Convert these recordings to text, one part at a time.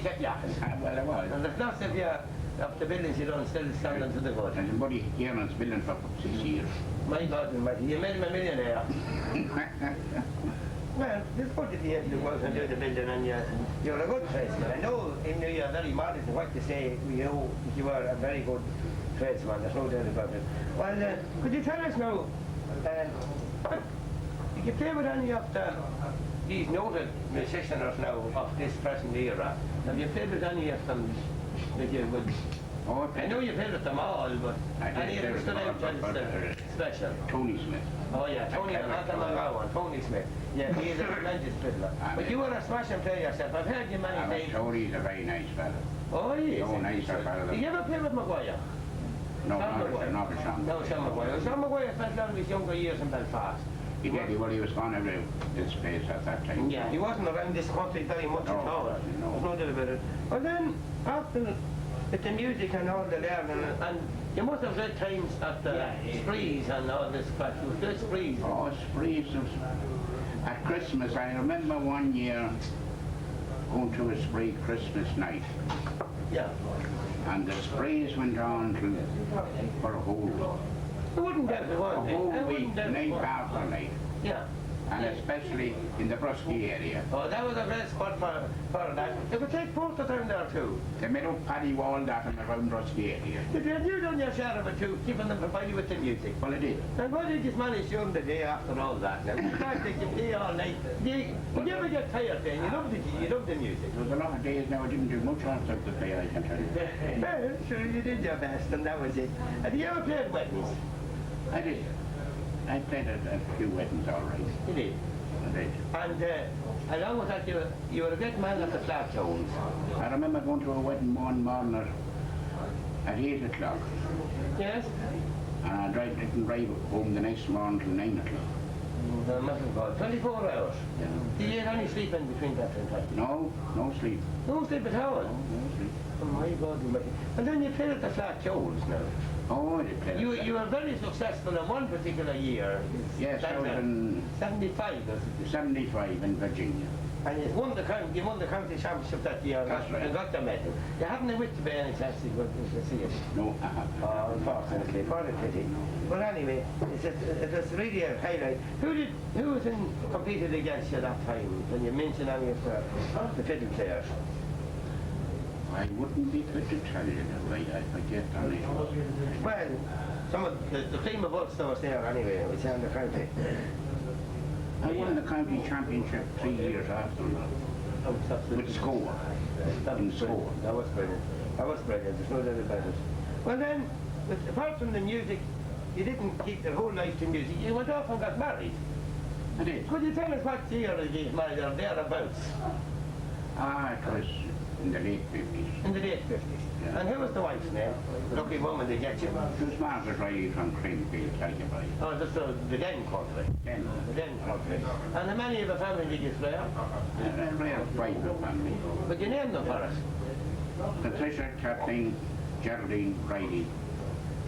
you kept yakking. Well, I was. And there's lots of the buildings you don't still standing to the good. And somebody here on building for 6 years. My God almighty, you made him a millionaire. Well, it's good to be able to work and do the building, and you're a good tradesman. I know you're very modest in what you say. You are a very good tradesman, there's no doubt about it. Well, could you tell us now, did you play with any of these noted musicians now of this present era? Have you played with any of them that you would... Oh, I know you played with them all, but any of them stood out as special? Tony Smith. Oh yeah, Tony, Tony Smith. Yeah, he's a tremendous fiddler. But you were a smashing player yourself. I've heard you many times. Tony's a very nice fella. Oh, he is. Oh, nice fella. Did you ever play with Maguire? No, not with Sean. No, Sean Maguire. Sean Maguire spent all his younger years in Belfast. He was gone every this place at that time. Yeah, he wasn't around this country very much at all. No. There's no doubt about it. Well then, after with the music and all the learning, and you must have read times at the sprees and all this crap. You did sprees. Oh, sprees. At Christmas, I remember one year going to a spree Christmas night. Yeah. And the sprees went on for a whole week. I wouldn't doubt it was. A whole week, night after night. Yeah. And especially in the Brusky area. Oh, that was a great spot for that. They would take posters down there too. They made up paddy wall that and around Brusky area. Did you done your share of it too, keeping them provided with the music? Well, I did. And what did you manage during the day after all that? Now, you can't take your day all night. Did you ever get tired then? You loved the music. There was a lot of days now I didn't do much after the play, I can tell you. Well, sure, you did your best and that was it. Have you ever played weddings? I did. I played at a few weddings all right. You did? I did. And along with that, you were a great man at the flat tones. I remember going to a wedding one morning at 8 o'clock. Yes? And I didn't drive home the next morning till 9 o'clock. Nothing called 24 hours. Yeah. Did you get any sleep in between that and time? No sleep. No sleep at all? No sleep. Oh my God. And then you played at the flat tones now. Oh, I did play. You were very successful in one particular year. Yes, I was in 75, was it? 75 in Virginia. And you won the county championship that year. That's right. And got the medal. You haven't a wit to be any chance to go to see it. No, I haven't. Oh, unfortunately, what a pity. Well, anyway, it was really a highlight. Who was competed against you that time? When you mention any of the fiddle players? I wouldn't be good to tell you that way. I forget on it. Well, some of the team of us was there anyway. It was in the county. I won the county championship 3 years after with score. In score. That was brilliant. That was brilliant. There's no doubt about it. Well then, apart from the music, you didn't keep your whole life to music. You went off and got married. I did. Could you tell us what year you got married or thereabouts? It was in the late 50s. In the late 50s. Yeah. And who was the wife's name? Lucky woman to get you. It was Margaret Riley from Cranefield, Calgary. Oh, that's the Den country. The Den country. And how many of the family did you play? A rare private family. But you named them for us. Patricia, Kathleen, Geraldine, Riley,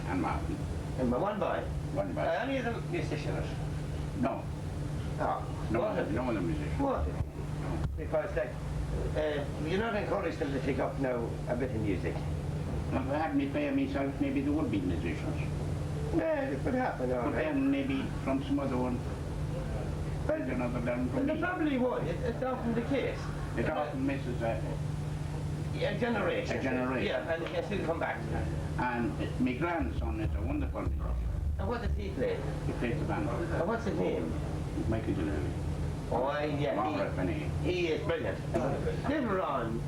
and Martin. And one boy. One boy. Any of them musicians? No. Oh. No other musicians. What? Because you're not encouraged them to take up now a bit of music. If I had me play myself, maybe there would be musicians. Yeah, it could happen, all But right. then maybe from some other one. Well, Another than from they me. probably would. It's often the case. It often misses A generation. A generation. Yeah, and it can still come back. And my grandson is a wonderful musician. And what does he play? He plays the band. And what's his name? Michael Gillespie. Oh, yeah. Margaret Finney. He is brilliant. Later on,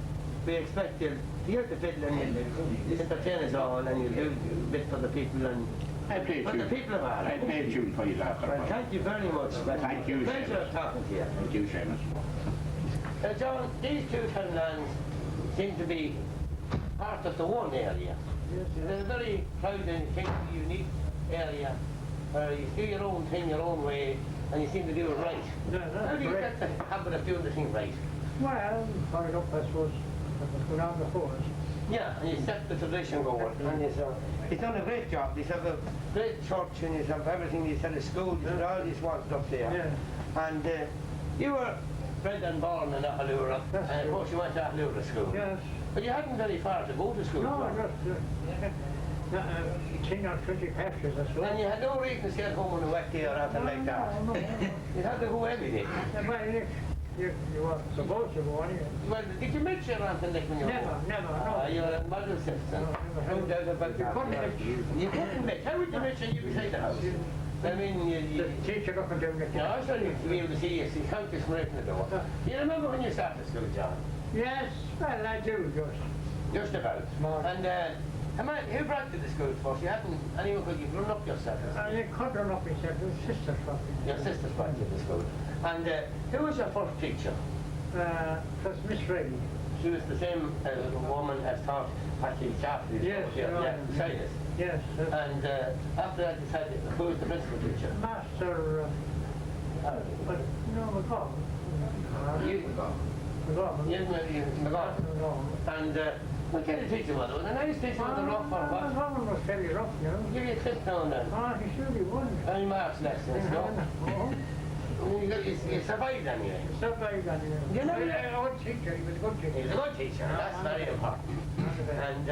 we expect you to hear the fiddle and you entertain us all and you do a bit for the people and I play for tune. the people of Ireland. I play tune for you after. Well, thank you very much. Thank you, Pleasure Seamus. talking to you. Thank you, Seamus. John, these two townlands seem to be part of the one area. They're a very proud and unique area where you do your own thing your own way and you seem to do it right. How do you get the habit of doing the thing right? Well, growing up, I suppose, around before us. Yeah, and you set the tradition going. And he's done a great job. He's have a great church and he's have everything. He's had a school, he's had all these ones up there. Yeah. And you were bred and born in Aughaloora, and of course you went to Aughaloora school. Yes. But you hadn't very far to go to school. No, John. just 10 or 20 passages, I suppose. And you had no reason to stay at home on a wet day or anything like that. No. You had to go every day. Well, you were supposed to go anyway. Well, did you mix your aunt and Nick when you were Never, born? no. You're a model citizen. No, No doubt about You that. couldn't mix. You couldn't mix. How would you mix when you beside the house? I mean, The teacher looking down the I was trying to be able to see you, see countess from right in the door. You remember when you started school, John? Yes, well, I do, just. Just about. Small. And who brought you to school first? You hadn't anyone could you grown up yourself? I couldn't run up myself, it was sister's property. Your sisters brought you to school. And who was your first teacher? It was Miss Reilly. She was the same woman as taught Patty Chapley. Yes, yeah, beside us. Yes. And after that, decided who was the principal teacher? Master, but no, McGowan. You, McGowan. yes, McGowan. McGowan. And what kind of teacher was it? Was it a nice teacher with a rough or what? McGowan was very rough, you know. Give you a tip now and then. He surely won. Any marks lessons, no? You survived anyway. Survived anyway. You know, He was a good teacher, he was a good He was teacher. a good teacher, that's very important. And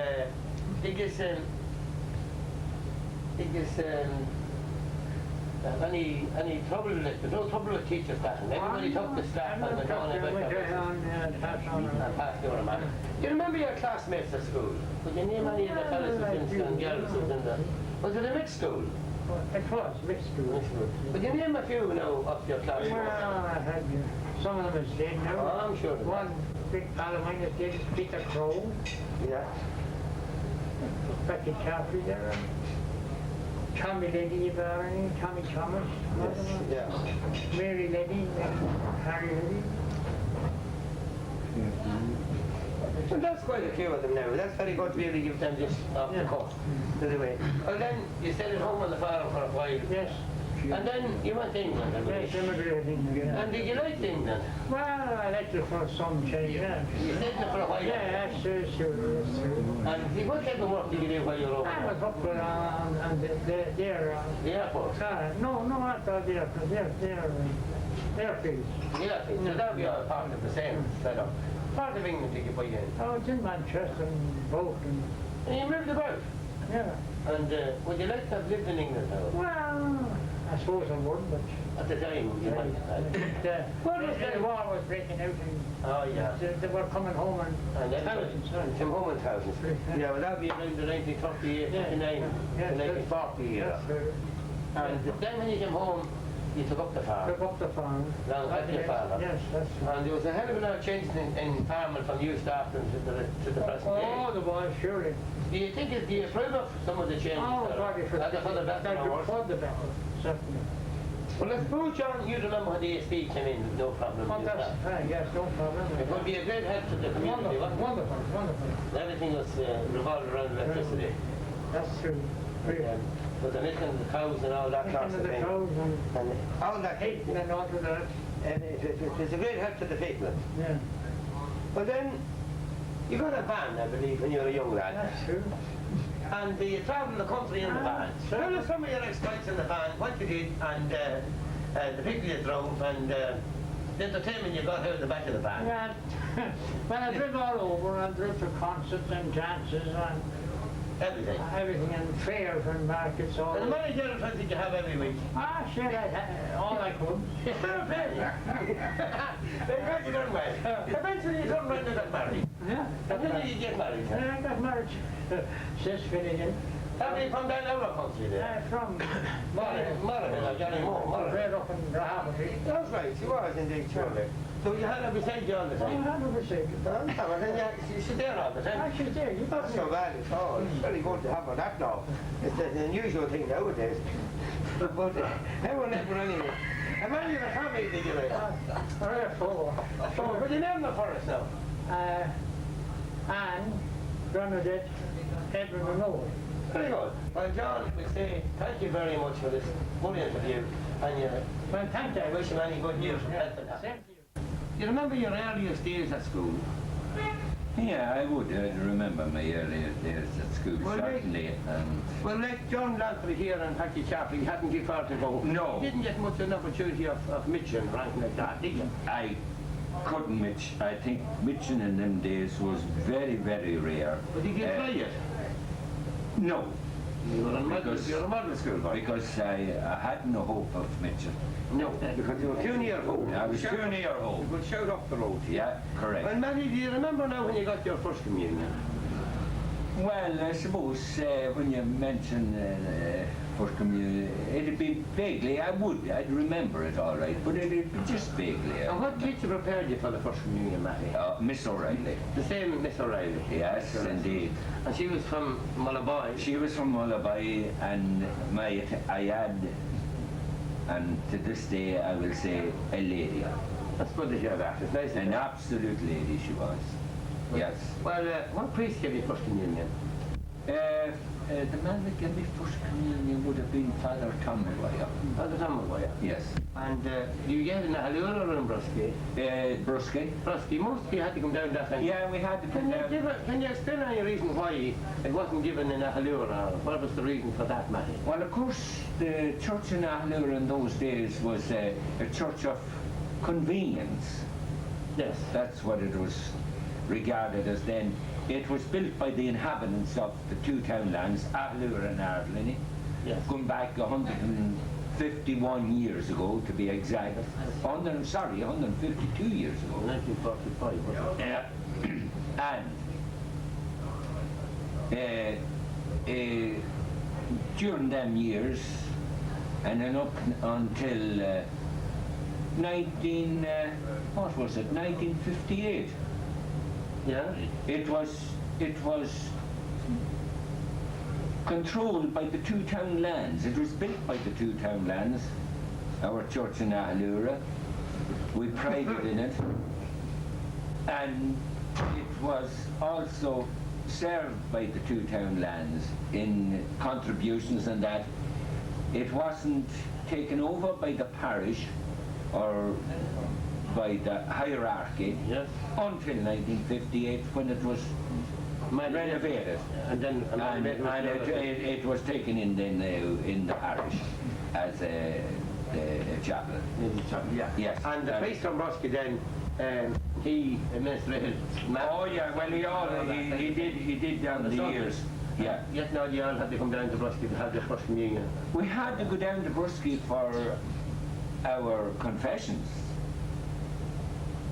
any trouble with it? There's no trouble with teachers passing. Everybody took the staff and went on about and passed on. and passed over a man. Do you remember your classmates at school? Could you name any of the fellas and girls who was in the... Was it a mixed school? It was mixed school. Mixed school. Could you name a few now of your classmates? Well, I had some of them is dead now. Oh, I'm sure. One big pal of mine is dead, Peter Crow. Yeah. Becky Caffrey there. Tommy Leddy, Tommy Thomas. Yeah. Mary Leddy, Harry Leddy. Well, that's quite a few of them now. That's very good to be able to give them just off the cuff. Anyway. Well then, you stayed at home on the farm for a while. Yes. And then you went to England, I believe. Yes, immigrated in England. And did you like England? Well, I liked it for some change, yeah. You stayed there for a while? Yeah, sure. And what type of work did you do while you were over I was there? up on the The airport? no, not the airport, the airfield. Yeah, so that would be a part of the same setup. Part of England did you buy in? I was in Manchester and Bolton. And you moved about? Yeah. And would you like to have lived in England now? Well, I suppose I would, but At the time, you might have. the war was breaking out and Oh, yeah. they were coming home and And thousands. Came home in thousands. Yeah, well, that would be around the 1938, 39, to 1940 era. And then when you came home, you took up the farm. Took up the farm. Now, that's your father. Yes, that's right. And there was a hell of a lot of change in farming from you starting to the present Oh, day. the boy, surely. Do you approve of some of the changes? Oh, that God, are- if it's that are for the better or worse? for the better, certainly. Well, I suppose, John, you remember when the ASP came in, no problem Oh, with that's that. right, yes, no problem. It would be a great help to the community, Wonderful, wouldn't it? wonderful. Everything was revolved around electricity. That's true. With the milking of the cows and all that sort Into of the thing. cows and And all that hating and all of that. And it's a great help to the people. Yeah, But then, you got a van, I believe, when you were a young lad. that's true. And you travelled the country in the van. So tell us some of your exploits in the van, what you did, and the people you drove, and the entertainment you got out of the back of the van. Yeah. Well, I drove all over. I drove to concerts and dances and Everything. everything, and fairs and markets, all. And how many girlfriends did you have every week? Ah, sure, I had all I could. They got you done well. Eventually you turned around and got married. Yeah. And when did you get married? I got married. Sis Finnegan. How many from down our country there? From Monaghan, or Johnny Moore, Monaghan. right up in Rahamity. That's right, she was indeed, surely. So you had her beside you all the time? 100%. Well, then she's there all the time. Ah, she's there. You got Not so bad at all. It's very good to have her that now. It's an unusual thing nowadays. But everyone anyway. How many of the family did you like? four. So, but you name them for us now. Anne, Bernadette, Edwin and Noel. Very good. Well, John, we say thank you very much for this good interview. And Well, thank you. I wish you any good news and health and happiness. Thank you. You remember your earliest days at school? Yeah, I would remember my earlier days at school, Well, certainly. Well, like John Lantry here and Patty Chapley, he hadn't too far to go. No. You didn't get much of an opportunity of mitching or anything like that, did you? I couldn't mitch. I think mitching in them days was very, very rare. But you didn't try it? No, You're a model school boy. because I had no hope of mitching. No, because you were too near home. I was too near You home. could shout up the road. Yeah, correct. Well, Matty, do you remember now when you got your first communion? Well, I suppose when you mention first communion, it'd be vaguely, I'd remember it all right, but it'd be just vaguely. And what teacher prepared you for the first communion, Matty? Miss O'Reilly. The same Miss O'Reilly. Yes, indeed. And she was from Mullaboy. She was from Mullaby, and I had, and to this day I will say, a lady. That's good to hear that. It's nice. to An hear. absolute lady she was. Yes. Well, what priest gave you first communion? The man that gave me first communion would have been Father Tom Maguire. Father Tom Maguire. Yes. And do you get in Aughaloora or in Brusky? Brusky. Brusky, most of you had to come down that time. Yeah, we had to Can come you, down. can you explain any reason why it wasn't given in Aughaloora? What was the reason for that, Matty? Well, of course, the church in Aughaloora in those days was a church of convenience. Yes. That's what it was regarded as then. It was built by the inhabitants of the two townlands, Aughaloora and Ardlini, Yes. going back 151 years ago to be exact. 152 years ago. 1945, wasn't it? And during them years, and then up until 1958. Yeah? It was controlled by the two townlands. It was built by the two townlands. Our church in Aughaloora. We prided in it, and it was also served by the two townlands in contributions, and that it wasn't taken over by the parish or by the hierarchy Yes. until 1958 when it was renovated. And then And it was taken in the parish as a chapel. Yeah. Yes. And the priest from Brusky then, he administrated mass. Oh yeah, well he did down the years. Yeah. Yet now you all had to come down to Brusky to have the first communion. We had to go down to Brusky for our confessions.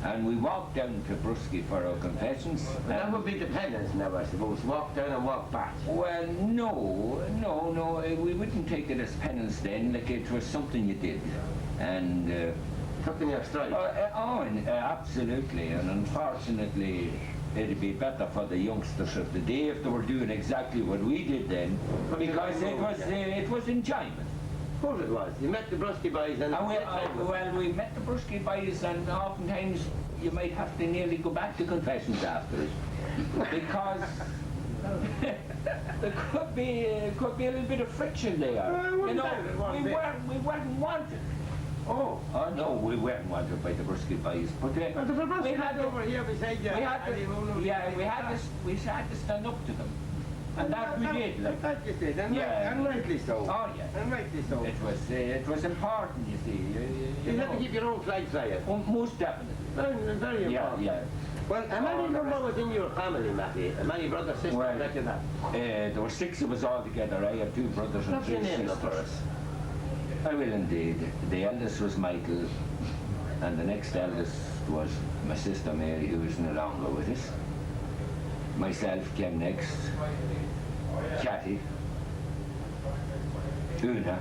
And we walked down to Brusky for our confessions. That would be the penance now, I suppose. Walk down and walk back. Well, no, we wouldn't take it as penance then, like it was something you did. And Something your stride. absolutely, and unfortunately, it'd be better for the youngsters of the day if they were doing exactly what we did then, because it was enjoyment. Of course it was. You met the Brusky boys and... We met the Brusky boys, and oftentimes you might have to nearly go back to confessions after it, because there could be a little bit of friction there. We weren't wanted. Oh. Oh no, we weren't wanted by the Brusky boys, but But the Brusky we had over here beside you. we had to stand up to them, and that we did. Like. That you did, and, Yeah. and rightly so. Oh yeah. And rightly so. It was important, you see. You had to keep your own flag flying. Most definitely. Very Yeah, important. yeah. Well, how many number was in your family, Matty? How many brothers, sisters, Well, like that? There were 6 of us all together. I have 2 brothers and What's 3 your name sisters. for us? I will indeed. The eldest was Michael, and the next eldest was my sister Mary, who is no longer with us. Myself came next, Kathy, Una,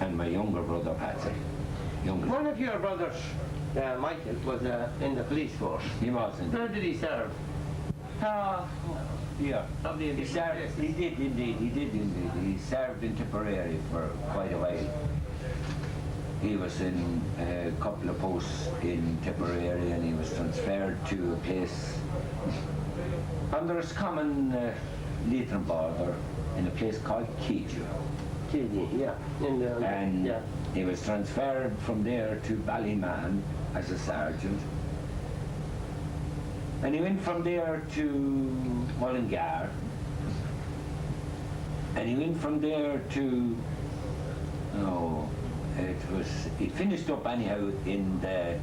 and my younger brother Patsy. One of your brothers, Michael, was in the police force. He wasn't. Where did he serve? Yeah. Probably in He the served. He did indeed. He served in Tipperary for quite a while. He was in a couple of posts in Tipperary, and he was transferred to a place under his common Leitrim border in a place called Keiju. Yeah. And yeah. he was transferred from there to Ballyman as a sergeant. And he went from there to Mullingar. And he went from there to, he finished up anyhow in the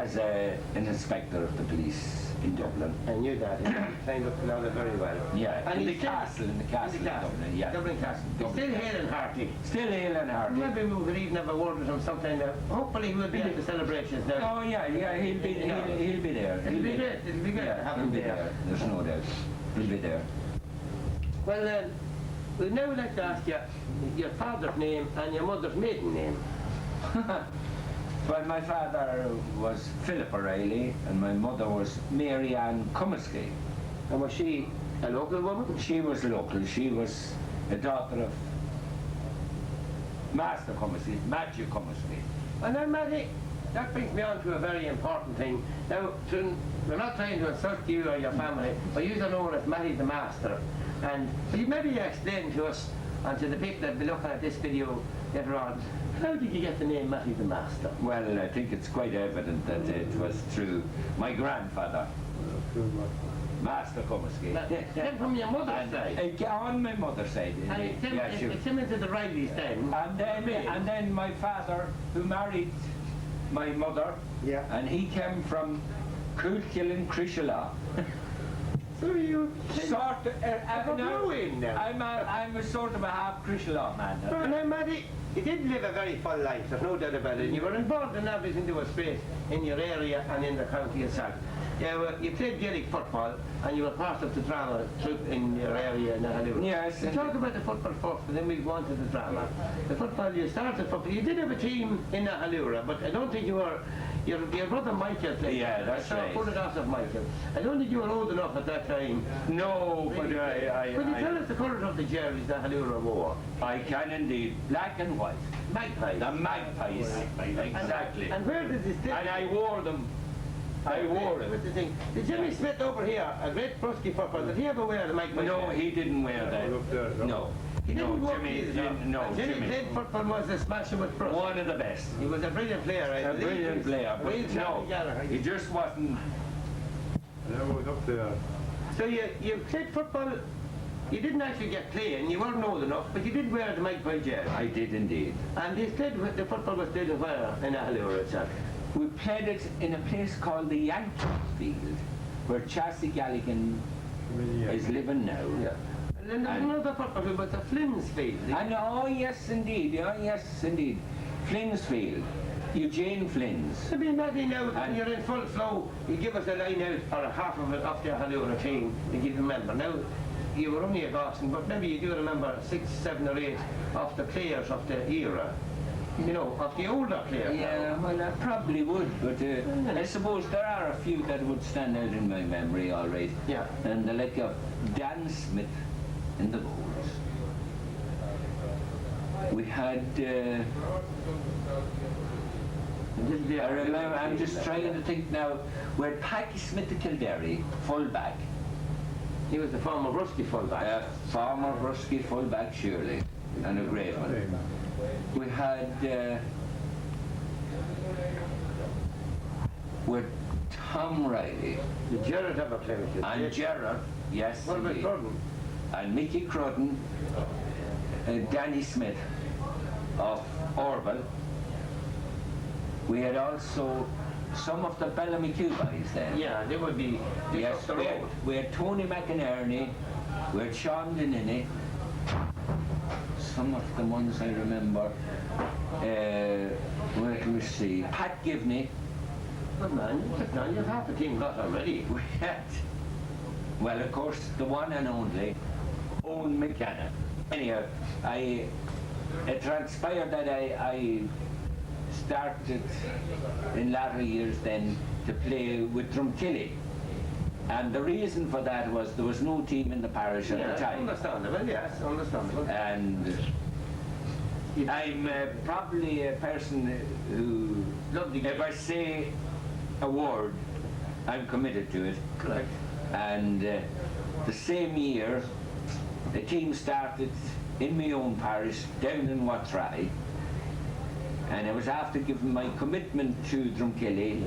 as an inspector of the police in Dublin. I knew that. He signed up to that very well. Yeah, And in the he's still- castle in Dublin. Yeah, Dublin Castle. He's still here and hearty. Still hale and hearty. Maybe we could even have a word with him sometime now. Hopefully we'll be at the celebrations now. Oh yeah, he'll be there. It'll be great. It'll be great to Yeah, have he'll him be there. there. There's no doubt. He'll be there. Well, we'd now like to ask you your father's name and your mother's maiden name. Well, my father was Philip O'Reilly and my mother was Mary Ann Cummiskey. And was she a local woman? She was local. She was a daughter of Master Cummiskey, Matthew Cummiskey. And then, Matty, that brings me on to a very important thing. Now, we're not trying to insult you or your family, but you are known as Matty the Master. And will you maybe explain to us and to the people that will be looking at this video later on, how did you get the name Matty the Master? Well, I think it's quite evident that it was through my grandfather, Master Cummiskey. Then from your mother's side. On my mother's side. And it came into the Rileys then. And then my father, who married my mother, Yeah. and he came from Coolkillen, Crishala. So you Sort of, from Ruin now. I'm a sort of a half Crishala man. Now, Matty, you did live a very full life, there's no doubt about it. You were involved in everything that was space in your area and in the county itself. You played Gaelic football and you were part of the drama troupe in your area in Aughaloora. Yes. You talk about the football first and then we go on to the drama. The football, you started football, you did have a team in Aughaloora, but I don't think you were, your brother Michael played. Yeah, that's I saw right. photographs of Michael. I don't think you were old enough at that time. No, but Could you tell us the colours of the jerseys the Aughaloora wore? I can indeed. Black and white. Magpies. The magpies. Exactly. And where did this And I wore them. I wore What's it. the thing? Did Jimmy Smith over here, a great brusky football, did he ever wear the magpie? No, he didn't wear that. No. He didn't No, work Jimmy these didn't. out. No, And Jimmy Jimmy. played football was a smasher with Brust. One of the best. He was a brilliant player, right? A brilliant player, but Real no, Gallagher. he just wasn't. Never was up there. So you played football, you didn't actually get playing, you weren't old enough, but you did wear the magpie jersey. I did indeed. And you played, the football was played where in Aughaloora itself? We played it in a place called the Yankee Field, where Chassie Galligan is living now. Yeah. And then there was another football field, but the Flynn's field. And oh yes indeed, Flynn's Field, Eugene Flynn's. I mean, maybe now when And- you're in full flow, you give us a line out or a half of it off the Aughaloora team, and you remember. Now, you were only a Boston, but maybe you do remember 6, 7 or 8 of the players of the era. You know, of the older players. Yeah, well I probably would, but I suppose there are a few that would stand out in my memory all right. Yeah. And the like of Dan Smith in the goals. We had, I remember, I'm just trying to think now, we had Paddy Smith of Kildare, full-back. He was the former Rusty fullback. Former Rusky full-back surely, and a great one. We had with Tom Riley Did Gerard ever play with you? and Gerard, yes, What about indeed. Gordon? And Mickey Crudden, Danny Smith of Orville. We had also some of the Bellamy-Q boys then. Yeah, they would be just Yes, up the we had, road. we had Tony McInerney, we had Sean Denini, some of the ones I remember. Where can we see? Pat Givney. Good man, you've half the team got already. We had, well, of course, the one and only Owen McKenna. Anyhow, it transpired that I started in latter years then to play with Drumkilly. And the reason for that was there was no team in the parish at the time. Understandable, yes, understandable. And I'm probably a person who, if I say a word, I'm committed to it. Correct. And the same year, the team started in my own parish, down in Wattray. And I was after giving my commitment to Drumkilly,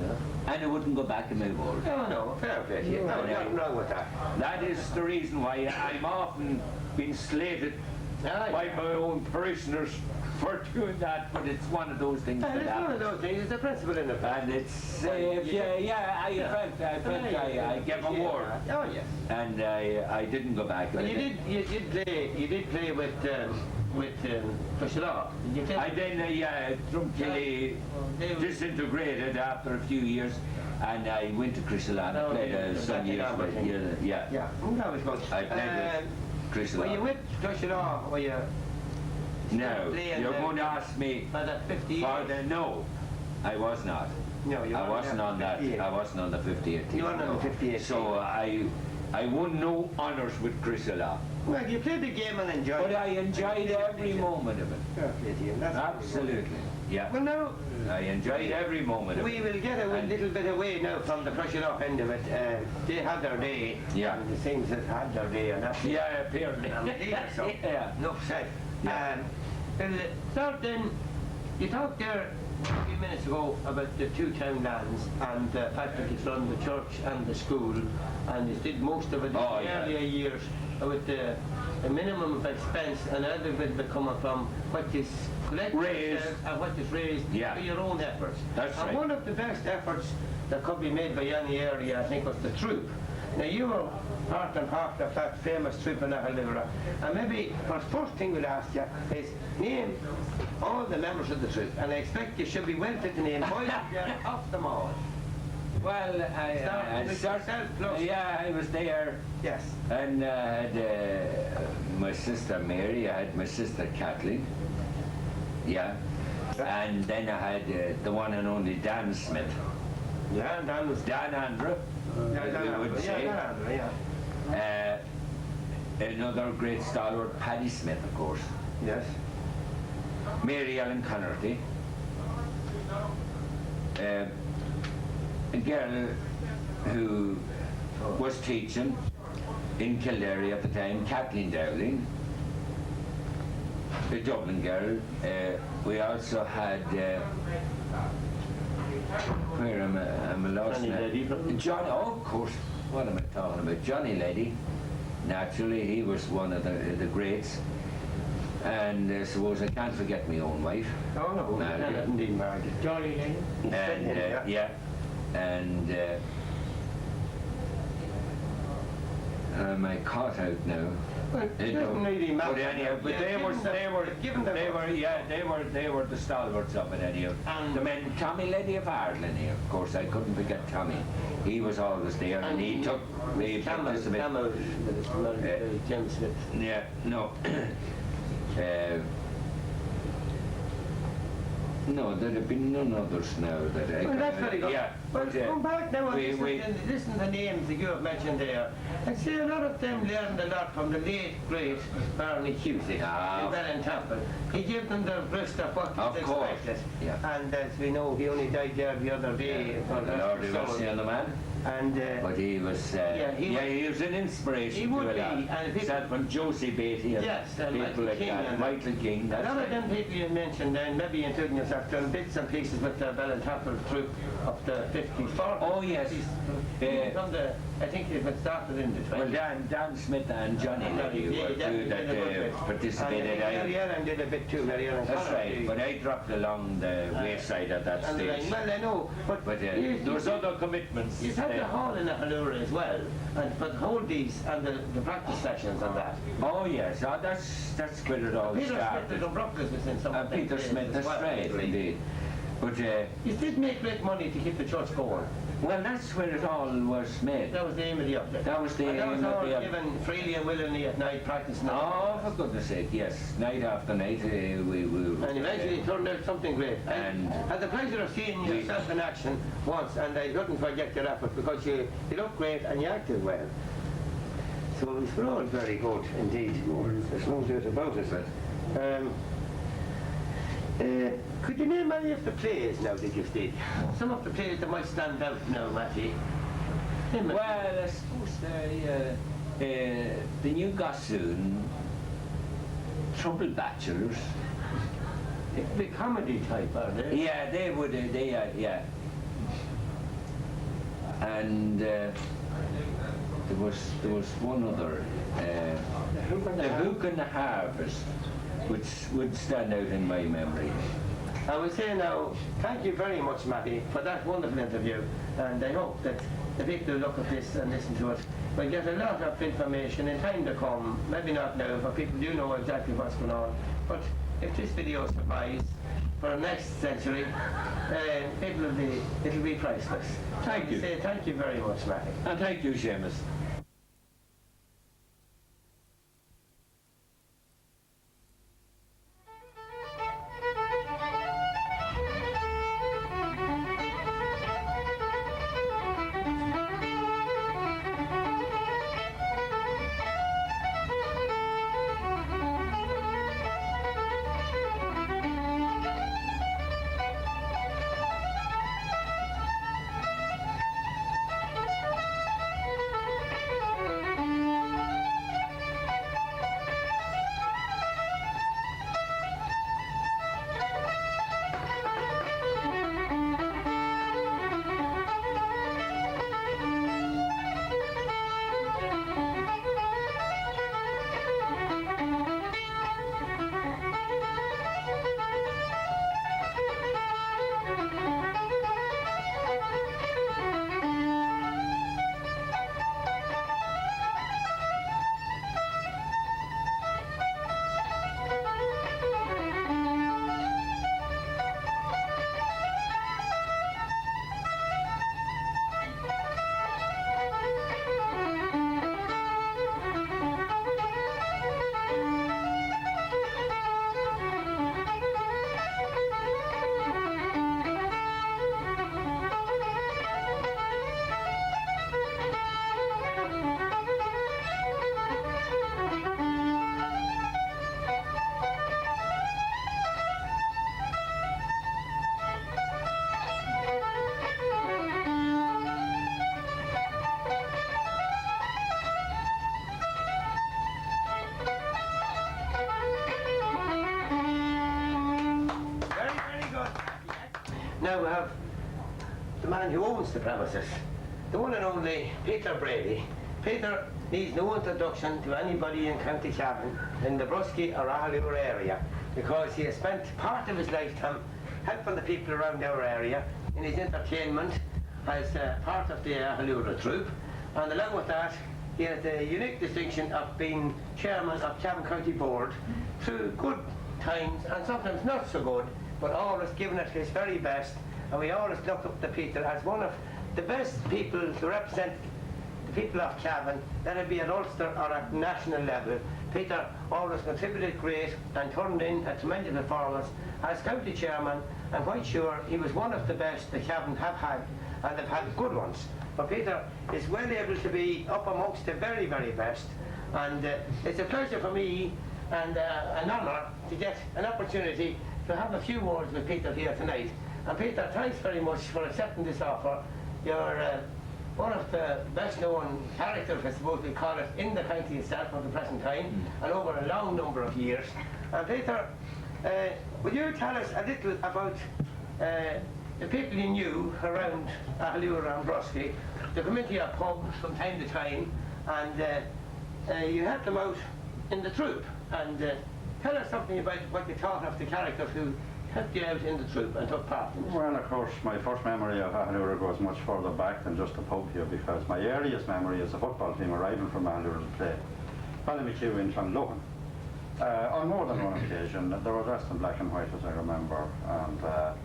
and I wouldn't go back in my word. No, fair play to you. No, nothing wrong with that. That is the reason why I'm often been slated by my own parishioners for doing that, but it's one of those things that It's one of happens. those things, it's a principle in the And it's, I gave a word. Oh, yes. And I didn't go back. And you did play with Aughaloora. Did you play? I then, Drumbruckless disintegrated after a few years, and I went to Aughaloora and played some years with, Yeah, that was good. I played with Were you Aughaloora. with Aughaloora? Were you No, playing you're going to ask me for the 50 for years? the, no, I was not. No, you I wasn't on that. 58. I wasn't on the 58 team. You weren't on the 58 So I won no honours with Aughaloora. Well, you played the game and enjoyed But it. I enjoyed every moment of it. Fair play to you, that's Absolutely. Yeah. Well, now, I enjoyed every moment of we it. will get a And- little bit away now from the Aughaloora end of it. They had their day. Yeah. And the things that had their day, and that's Yeah, apparently. So, Yeah. enough said. Yeah. Start then, you talked there a few minutes ago about the two town lands and the fact that it's run the church and the school, and it did most of it in Oh, the yeah. earlier years with the minimum of expense and other bit of it coming from what is collected Raised. and what is raised Yeah. for your own efforts. That's and right. one of the best efforts that could be made by any area, I think, was the troop. Now you were part and half of that famous troop in Aughaloora, and maybe the first thing we'll ask you is name all the members of the troop, and I expect you should be well fit to name boys and girls off them all. Well, Start with yourself, plus. yeah, I was there, Yes. and I had my sister Mary, I had my sister Kathleen, yeah, and then I had the one and only Dan Smith, Yeah, and Dan was Dan Andrew, we would say. Yeah. Another great stalwart, Paddy Smith, of course. Yes. Mary Ellen Connerty. A girl who was teaching in Kildare at the time, Kathleen Dowling. A Dublin girl. We also had where am I lost Johnny now? Leddy from- John, oh, of course. What am I talking about? Johnny Leddy. Naturally, he was one of the greats. And I suppose I can't forget my own wife. Oh no, Margaret. indeed, Margaret. Jolly Lane. And yeah, and am I caught out now? Well, it doesn't really matter. But anyhow, but Yeah, they were the stalwarts of it anyhow. And- The men, Tommy Leddy of Ireland here, of course, I couldn't forget Tommy. He was always there, and he took the Camel, James Smith. Yeah, no. No, there'd have been none others now that I Well, that's very good. Yeah, Well, but, come back now and we- listen to the names that you have mentioned there. I'd say a lot of them learned a lot from the late, great Barney Cusick Ah. in Ballintample. He gave them the grist of what was Of course, expected. yeah. And as we know, he only died there the other day. for the the Lord he soul. was the other man. And But he was, he was an inspiration He would to a be, lot. and people- Except from Josie Beatty and Yes, and people Michael like King that. and- Michael King, a that's lot of right. them people you mentioned then, maybe including yourself, done bits and pieces with the Ballintample troop of the 54. Oh, yes. From the, I think it was started in the 20s. Well, Dan Smith and Johnny Leddy were two that participated. Mary Ellen did a bit too, Mary Ellen. That's Connor right, did. but I dropped along the wayside at that And stage. well, I know, but There was other commitments. you had the hall in Aughaloora as well, and but hold these and the practice sessions and that. Oh yes, that's where it all Peter Smith, started. the Drumbruckless was in some of them Peter plays Smith, as that's well, right, really. indeed. But You did make great money to keep the church going. well, that's where it all was made. That was the aim of the object. That was the And that was aim of all the object. given freely and willingly at night, practicing. Oh, for goodness sake, yes. Night after night, we And eventually it turned out something great. And- I had the pleasure of seeing We- yourself in action once, and I couldn't forget your effort because you looked great and you acted well. So it was all very good indeed. There's no doubt about it. Could you name any of the plays now that you've did? Some of the plays that might stand out now, Matty. Name Well, it. I suppose the new Gossoon, Trouble Bachelors. The comedy type, are they? Yeah, they would, yeah. And there was one other, the Hook and the Harvest, which would stand out in my memory. I will say now, thank you very much, Matty, for that wonderful interview, and I hope that the people who look at this and listen to it will get a lot of information in time to come, maybe not now, for people do know exactly what's going on, but if this video survives for the next century, it'll be priceless. Thank you. Say thank you very much, Matty. And thank you, Seamus. Now we have the man who owns the premises, the one and only Peter Brady. Peter needs no introduction to anybody in County Cavan, in the Brusky or Aughaloora area, because he has spent part of his lifetime helping the people around our area in his entertainment as part of the Aughaloora troupe, and along with that he has the unique distinction of being chairman of Cavan County Board through good times and sometimes not so good, but always giving it his very best, and we always look up to Peter as one of the best people to represent the people of Cavan, let it be at Ulster or at national level. Peter always contributed great and turned in a tremendous performance as county chairman, and quite sure he was one of the best the Cavan have had, and they've had good ones. But Peter is well able to be up amongst the very, very best, and it's a pleasure for me and an honour to get an opportunity to have a few words with Peter here tonight. And Peter, thanks very much for accepting this offer. You're one of the best known characters, I suppose we call it, in the county itself at the present time, and over a long number of years. And Peter, would you tell us a little about the people you knew around Aughaloora and Brusky, to come into your pub from time to time, and you helped them out in the troupe, and tell us something about what you thought of the characters who helped you out in the troupe and took part in it. Well, of course, my first memory of Aughaloora goes much further back than just a pub here, because my earliest memory is a football team arriving from Aughaloora to play Ballymakew in Clonlohan. On more than one occasion, they were dressed in black and white, as I remember, and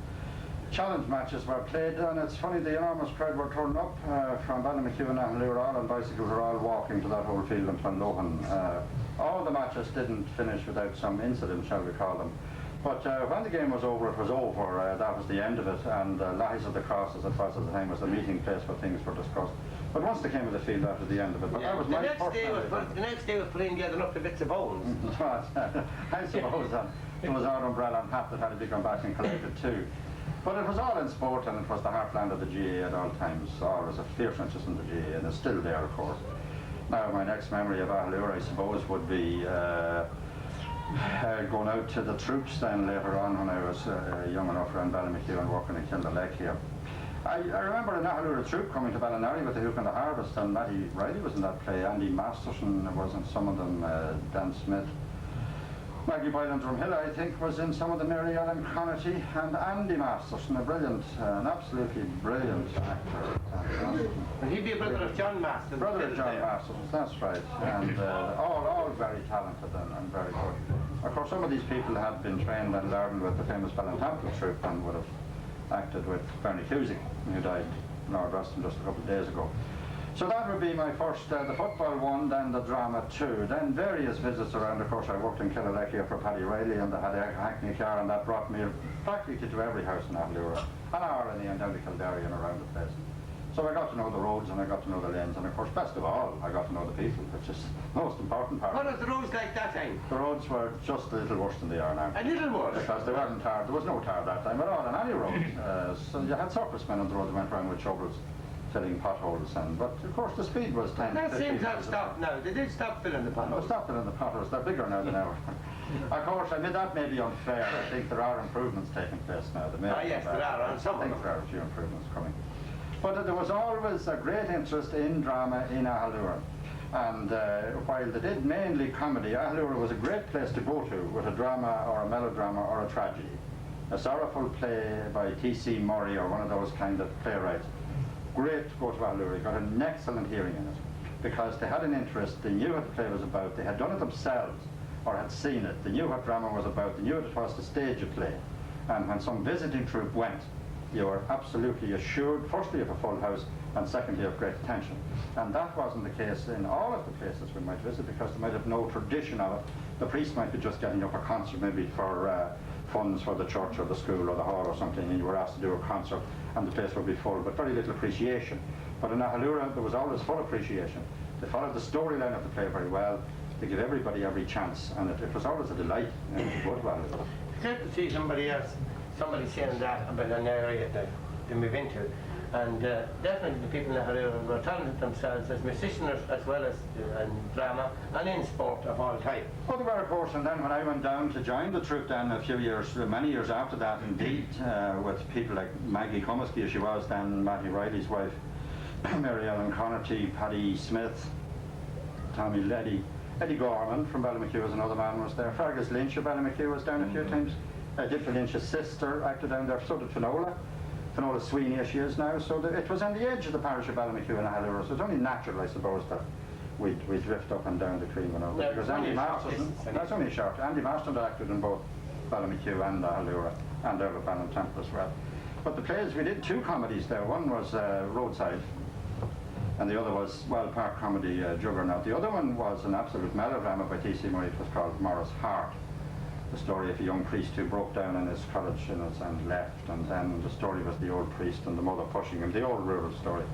challenge matches were played, and it's funny, the enormous crowd were turning up from Ballymakew and Aughaloora, all on bicycles, were all walking to that whole field in Clonlohan. All the matches didn't finish without some incident, shall we call them. But when the game was over, it was over. That was the end of it, and Lies of the Cross, as it was at the time, was the meeting place where things were discussed. But once they came to the field after the end of it, but that was my first memory. The next day was putting together up the bits of bones. I suppose that it was our umbrella and hat that had to be gone back and collected too. But it was all in sport, and it was the heartland of the GA at all times. Always a fierce interest in the GA, and it's still there, of course. Now, my next memory of Aughaloora, I suppose, would be going out to the troops then later on when I was young enough around Ballymakew and working in Kildalek here. I remember an Aughaloora troop coming to Ballinary with the Hook and the Harvest, and Matty Riley was in that play, Andy Masterson was in some of them, Dan Smith. Maggie Boylan Drumhill, I think, was in some of the Mary Ellen Connaughty, and Andy Masterson, a brilliant, an absolutely brilliant actor. And he'd be a brother of John Masterson. Brother of John Masterson, that's right. And all very talented and very good. Of course, some of these people had been trained and learned with the famous Ballintemple troupe and would have acted with Bernie Cusick, who died in Lord Ruston just a couple of days ago. So that would be my first, the football one, then the drama two, then various visits around. Of course, I worked in Killalekea for Paddy Riley, and they had a hackney car, and that brought me practically to every house in Aughaloora, an hour in the end down to Kildare and around the place. So I got to know the roads, and I got to know the lanes, and of course, best of all, I got to know the people, which is the most important part. What was the roads like that time? The roads were just a little worse than they are now. A little worse? Because they weren't tarred. There was no tar that time at all on any road. So you had surface men on the road that went around with shovels filling potholes, but of course the speed was 10. That seems to have stopped now. They did stop filling the potholes. They stopped filling the potholes. They're bigger now than ever. Of course, I mean, that may be unfair. I think there are improvements taking place now. Yes, there are. I think there are a few improvements coming. But there was always a great interest in drama in Aughaloora. And while they did mainly comedy, Aughaloora was a great place to go to with a drama or a melodrama or a tragedy. A sorrowful play by T.C. Murray or one of those kind of playwrights. Great to go to Aughaloora. You got an excellent hearing in it because they had an interest. They knew what the play was about. They had done it themselves or had seen it. They knew what drama was about. They knew it was to stage a play. And when some visiting troupe went, you were absolutely assured, firstly, of a full house, and secondly, of great attention. And that wasn't the case in all of the places we might visit because they might have no tradition of it. The priest might be just getting up a concert maybe for funds for the church or the school or the hall or something, and you were asked to do a concert and the place would be full, but very little appreciation. But in Aughaloora there was always full appreciation. They followed the storyline of the play very well. They give everybody every chance, and it was always a delight to go to Aughaloora. It's good to see somebody saying that about an area that they move into. And definitely the people in Aughaloora were talented themselves as musicians as well as in drama and in sport of all type. Well, they were, of course, and then when I went down to join the troupe then a few years, many years after that indeed, with people like Maggie Comiskey, as she was then, Matty Riley's wife, Mary Ellen Connaughty, Paddy Smith, Tommy Leddy, Eddie Gorman from Ballymakew was another man was there, Fergus Lynch of Ballymakew was down a few times, Dilfa Lynch's sister acted down there, so did Finola Sweeney as she is now, so it was on the edge of the parish of Ballymakew and Aughaloora, so it's only natural, I suppose, that we drift up and down between one another. Because Andy Marston, that's only short. Andy Marston acted in both Ballymakew and Aughaloora and over Ballintemple as well. But the plays, we did two comedies there. One was Roadside, and the other was Wild Park Comedy Juggernaut. The other one was an absolute melodrama by T.C. Murray. It was called Morris Hart. The story of a young priest who broke down in his college and left, and then the story was the old priest and the mother pushing him, the old rural story.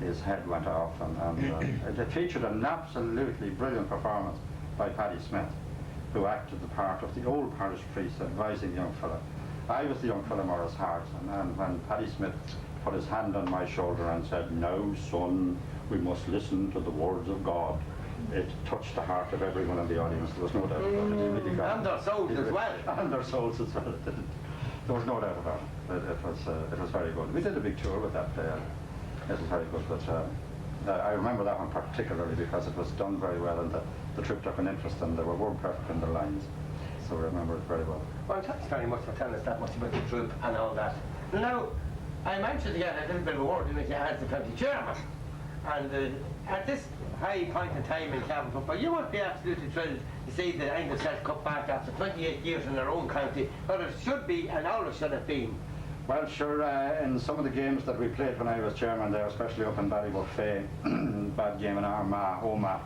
His head went off, and it featured an absolutely brilliant performance by Paddy Smith, who acted the part of the old parish priest advising the young fella. I was the young fella Morris Hart, and when Paddy Smith put his hand on my shoulder and said, "Now, son, we must listen to the words of God," it touched the heart of everyone in the audience. There was no doubt about it. It really got, and their souls as well. And their souls as well. There was no doubt about it. It was very good. We did a big tour with that play. It was very good. But I remember that one particularly because it was done very well, and the troupe took an interest, and they were more perfect in their lines. So I remember it very well. Well, thanks very much for telling us that much about the troupe and all that. Now, I'm anxious to get a little bit of a word in which you as the county chairman. And at this high point in time in Cavan football, you must be absolutely thrilled to see the Anglo-Celtic Cup back after 28 years in their own county, but it should be and always should have been. Well, sure, in some of the games that we played when I was chairman there, especially up in Ballybuffet, bad game in Armagh, Omagh,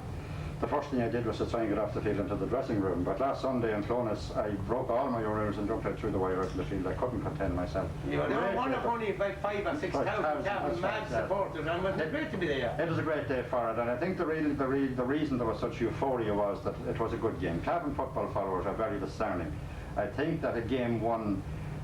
the first thing I did was to try and get off the field into the dressing room. But last Sunday in Clones, I broke all my rules and jumped out through the wire out of the field. I couldn't contain myself. You were one of only about 5,000 or 6,000 Cavan mad supporters, and it was great to be there. It was a great day for it, and I think the reason there was such euphoria was that it was a good game. Cavan football followers are very discerning. I think that a game won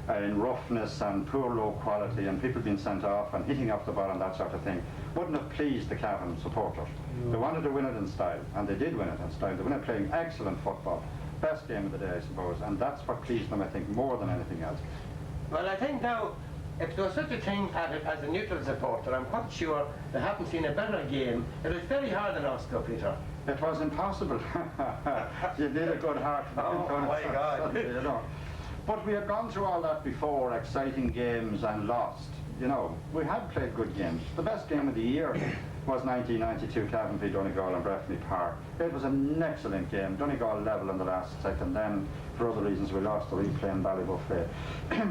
in roughness and poor low quality and people being sent off and hitting off the ball and that sort of thing wouldn't have pleased the Cavan supporters. They wanted to win it in style, and they did win it in style. They won it playing excellent football. Best game of the day, I suppose, and that's what pleased them, I think, more than anything else. Well, I think now if there was such a thing as a neutral supporter, I'm quite sure they haven't seen a better game. It was very hard on us, though, Peter. It was impossible. You did a good heart. Oh, my God. You know. But we had gone through all that before, exciting games and lost. You know, we had played good games. The best game of the year was 1992 Cavan v Donegal in Breffni Park. It was an excellent game. Donegal level in the last second. Then, for other reasons, we lost the replay in Ballybuffet.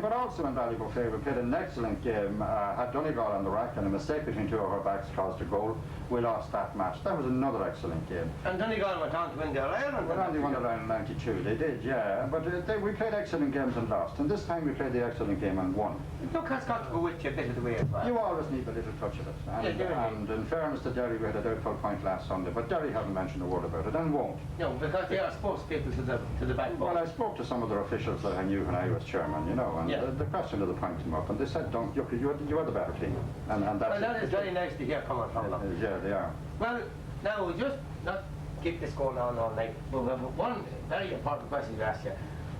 But also in Ballybuffet, we played an excellent game. Had Donegal on the rack, and a mistake between two of our backs caused a goal. We lost that match. That was another excellent game. And Donegal went on to win the All-Ireland. Went on to win the All-Ireland in 92. They did, yeah. But we played excellent games and lost. And this time we played the excellent game and won. Look, that's got to go with you a bit of the way as well. You always need a little touch of it. And in fairness to Derry, we had a doubtful point last Sunday, but Derry haven't mentioned a word about it and won't. No, because they are spokespeople to the backbone. Well, I spoke to some of their officials that I knew when I was chairman, you know, and Yeah. the question of the point came up, and they said, "Don't you are the better team," and that's Well, that it. is very nice to hear coming from them. Yeah, they are. Well, now we'll just not keep this going on all night. But we have one very important question to ask you.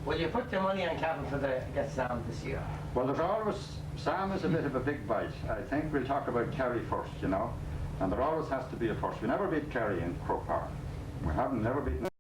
Will you put your money on Cavan for the against Sam this year? Well, there's always Sam is a bit of a big bite. I think we'll talk about Kerry first, you know, and there always has to be a first. We never beat Kerry in Croke Park. We haven't never beaten.